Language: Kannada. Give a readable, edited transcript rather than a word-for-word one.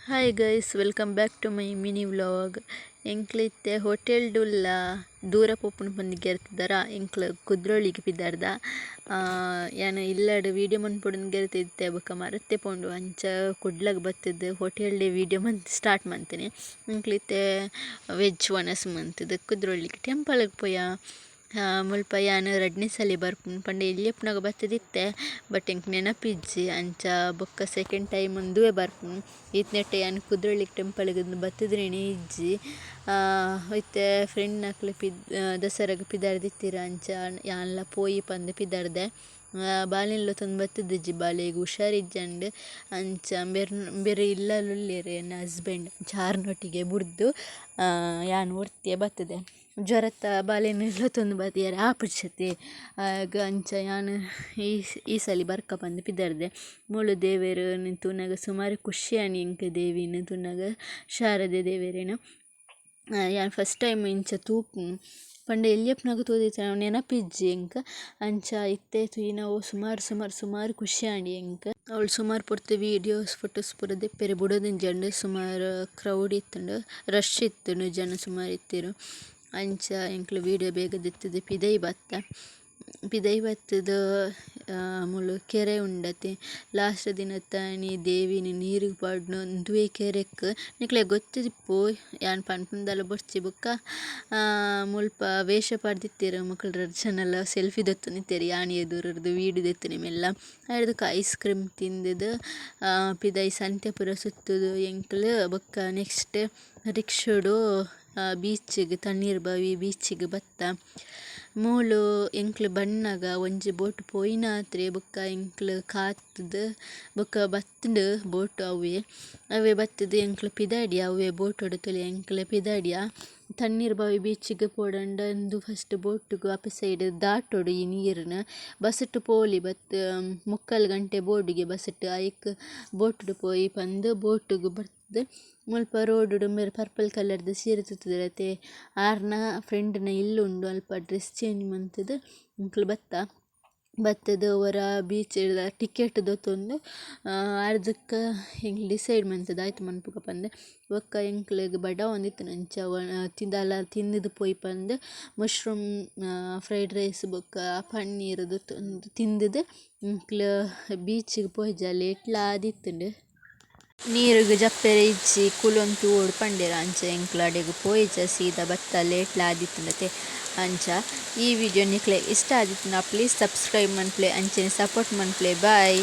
Hi guys, welcome back to my mini vlog. ಎಂಕ್ಲಿತ್ತೆ ಹೋಟೆಲ್ ಡುಲ್ಲ ದೂರ ಪೋಪುನು ಪಂದಿಗೆ ಇರ್ತದಾರ ಎಂಕ್ಲ ಕುದ್ರೋಳಿಗೆ ಪಿದ್ದಾರ್ದ ಯಾನು ಇಲ್ಲಾಡು ವೀಡಿಯೋ ಮನ್ಪೊಡು ಗೆರ್ತಿದ್ದೆ ಬೊಕ್ಕ ಮರತ್ತೆ ಪೋಂಡು ಅಂಚ ಕುಡ್ಲಗ್ ಬತ್ತದ ಹೋಟೆಲ್ ಡೇ ವೀಡಿಯೋ ಸ್ಟಾರ್ಟ್ ಮಾಡ್ತೀನಿ. ಎಂಕ್ಲಿತ್ತೆ ವೆಜ್ ವನಸ್ ಮಂತದ ಕುದ್ರೋಳಿಗೆ ಟೆಂಪಲ್ಗೆ ಪೋಯ ಮುಲ್ಪ ಯಾನು ರಡ್ನೆ ಸಲ ಬರ್ಪುನು ಪಂಡ ಎಲ್ಲಿಯಪ್ಪನಾಗ ಬತ್ತದಿತ್ತೆ. ಬಟ್ ಎಂಕ್ ನೆನಪಿಜ್ಜಿ ಅಂಚ ಬೊಕ್ಕ ಸೆಕೆಂಡ್ ಟೈಮ್ ಒಂದುವೆ ಬರ್ಪುನು. ಈತ್ನೆಟ್ಟೆ ಯಾನು ಕುದ್ರೋಳಿಗೆ ಟೆಂಪಲ್ಗೆ ಬತ್ತದ್ರೇನೆ ಇಜ್ಜಿ ಇತ್ತೆ ಫ್ರೆಂಡ್ ನಕ್ಲೆ ದಸರಾಗ ಪಿದಾರ್ದಿತ್ತಿರ ಅಂಚ ಯಾನ್ಲ ಪೋಯಿ ಪಂದ್ ಪಿದಾರ್ದೆ. ಬಾಲೆನ್ಲ ತಂದು ಬತ್ತದಿಜ್ಜಿ ಬಾಲೆಗ್ ಹುಷಾರಿಜ್ಜಂಡ್ ಅಂಚ ಬೇರೆ ಇಲ್ಲಲ್ಲುಲ್ಲೇರು ನನ್ನ ಹಸ್ಬೆಂಡ್ ಚಾರ್ನೊಟ್ಟಿಗೆ ಬುಡ್ದು ಯಾನು ಒರ್ತಿಯೇ ಬತ್ತದೆ. ಜ್ವರತ್ತ ಬಾಲೆನೆಲ್ಲ ತಂದು ಬತ್ತಿಯಾರ ಆಪಿಡ್ಸತಿ ಆಗ ಅಂಚ ಯಾನು ಈ ಸಲ ಬರ್ಕ ಬಂದು ಪಿದಾರ್ದೆ. ಮೂಲು ದೇವೇರು ತೂನಗ ಸುಮಾರು ಖುಷಿ ಆನಿ ಎಂಕ್ ದೇವಿನ ತೂನಗ ಶಾರದೆ ದೇವೇರೇನು ಯಾನು ಫಸ್ಟ್ ಟೈಮ್ ಇಂಚ ತೂಪುನು ಪಂಡ ಎಲ್ಲಿಯಪ್ಪನಾಗ ತೋದಿತ್ತ ನೆನಪಿಜ್ಜಿ ಎಂಕ್ ಅಂಚ ಇತ್ತೆ ತೂಯಿನವು ಸುಮಾರು ಖುಷಿ ಆಂಡಿ ಎಂಕ್. ಅವಳು ಸುಮಾರು ಪೊರ್ತು ವೀಡಿಯೋಸ್ ಫೋಟೋಸ್ ಪೂರ ದೆಪ್ಪೆರೆ ಬುಡೋದಿಂಜಂಡು ಸುಮಾರು ಕ್ರೌಡ್ ಇತ್ತುಂಡು, ರಶ್ ಇತ್ತುಂಡು, ಜನ ಸುಮಾರು ಇತ್ತಿರು. ಅಂಚ ಎಂಕ್ಲು ವೀಡಿಯೋ ಬೇಗ ದೆತ್ತದು ಪಿದೈ ಬತ್ತದ ಮುಳು ಕೆರೆ ಉಂಡತೆ. ಲಾಸ್ಟ್ ದಿನತ್ತಾನಿ ದೇವಿನ ನೀರಿಗೆ ಪಾಡ್ನ ಒಂದುವೆ ಕೆರೆಕ್ ನಿಕ್ಲೆ ಗೊತ್ತಿಪ್ಪು ಯಾನ್ ಪನ್ಪುಂದಲ್ಲ ಬೊಡ್ಚಿ ಬೊಕ್ಕ ಮುಲ್ಪ ವೇಷ ಪಾಡ್ದಿತ್ತೇರು ಮಕ್ಕಳ ಜನಲ್ಲ ಸೆಲ್ಫಿ ದೊತ್ತು ನಿತ್ತೇರು ಯಾಣಿ ಎದುರದ್ದು ವೀಡಿಯೋ ದೆತ್ತು ನಿಮ್ಮೆಲ್ಲ ಹಿಡ್ದಕ್ಕೆ ಐಸ್ ಕ್ರೀಮ್ ತಿಂದದು ಪಿದೈ ಸಂತೆ ಪೂರ ಸುತ್ತುದು ಎಂಕ್ಲು. ಬೊಕ್ಕ ನೆಕ್ಸ್ಟ್ ರಿಕ್ಷೋಡು ಬೀಚಿಗೆ ತಣ್ಣೀರ್ ಬಾವಿ ಬೀಚಿಗೆ ಬತ್ತ ಮೂಲು ಎಂಕ್ಲು ಬಣ್ಣಗ ಒಂಜಿ ಬೋಟ್ ಪೋಯಿನಾತ್ರೆ ಬೊಕ್ಕ ಎಂಕ್ಲು ಕಾತುದು ಬೊಕ್ಕ ಬತ್ತುಂಡು ಬೋಟ್ ಅವೇ ಬತ್ತದು ಎಂಕ್ಲು ಪಿದಾಡಿಯ ಅವೇ ಬೋಟ್ ಹೊಡತೊಲಿ ಎಂಕ್ಲು ಪಿದಾಡಿಯ ತಣ್ಣೀರ್ ಬಾವಿ ಬೀಚಿಗೆ ಪೋಡಂಡು ಫಸ್ಟ್ ಬೋಟ್ಗೆ ಅಪ ಸೈಡ್ ದಾಟೋಡು ಈ ನೀರನ್ನ ಬಸ್ಸಟ್ಟು ಪೋಲಿ ಮುಕ್ಕಾಲು ಗಂಟೆ ಬೋರ್ಡಿಗೆ ಬಸ್ಸಟ್ಟು ಐಕ್ ಬೋಟ್ಡು ಪೋಯಿ ಪಂದು ಬೋಟ್ಗೆ ಬರ್ತದೆ. ಮುಲ್ಪ ರೋಡ್ ಮೇರೆ ಪರ್ಪಲ್ ಕಲರ್ದ ಸೀರೆ ತುತ್ತುದಿರತ್ತೆ ಆರ್ನ ಫ್ರೆಂಡ್ನ ಇಲ್ಲುಂಡು ಅಲ್ಪ ಡ್ರೆಸ್ ಚೇಂಜ್ ಮಂತದು ಎಂಕ್ಲು ಬತ್ತದ ಅವರ ಬೀಚ್ ಟಿಕೆಟ್ ದೊತ್ತೊಂದು ಅರ್ಧಕ್ಕೆ ಎಂಕ್ಲು ಡಿಸೈಡ್ ಮಂತದ ಆಯ್ತು ಮನ್ಪುಗ ಪಂದು ಬೊಕ್ಕ ಎಂಕ್ಲಿಗೆ ಬಡ ಒಂದಿತ್ತು ನಂಚ ತಿಂದದು ಪೋಯಿ ಪಂದು ಮಶ್ರೂಮ್ ಫ್ರೈಡ್ ರೈಸ್ ಬೊಕ್ಕ ಪನ್ನೀರ್ ತಿಂದದು ಎಂಕ್ಲು ಬೀಚಿಗೆ ಪೋಯ್ಜ ಲೇಟ್ಲ ಆದಿತ್ತುಂಡು. ನೀರುಗ್ ಜಪ್ಪೆರೆ ಇಜ್ಜಿ ಕುಲೊಂದು ತೂವೋಡು ಪಂಡೇರ ಅಂಚ ಎಂಕ್ಲು ಅಡೆಗ್ ಪೋಯಿಜ ಸೀದಾ ಬತ್ತ ಲೇಟ್ಲ ಆದಿತ್ತುಂಡತೆ ಅಂಚ. ಈ ವಿಡಿಯೋ ನಿಕ್ಲೆ ಇಷ್ಟ ಆದಿತ್ತುಂಡ ಪ್ಲೀಸ್ ಸಬ್ಸ್ಕ್ರೈಬ್ ಮನ್ಪ್ಲೆ ಅಂಚನೆ ಸಪೋರ್ಟ್ ಮನ್ಪ್ಲೆ. ಬಾಯ್.